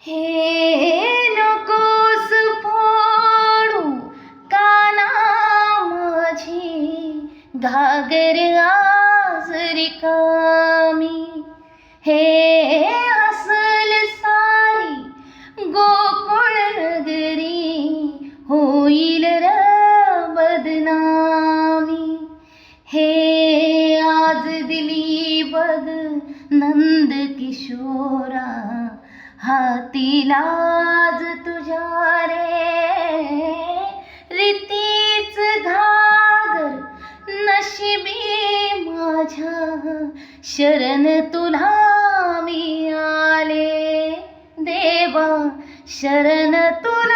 हे नकोस फोडू काना माझी घागर आज रिकामी. हे असल सारी गोकुळ नगरी होईल र बदनामी. हे आज दिली बघ नंद किशोरा हाती लाज तुझ्या रे. रीतीच घागर नशिबी माझ्या शरण तुला मी आले देवा शरण तुला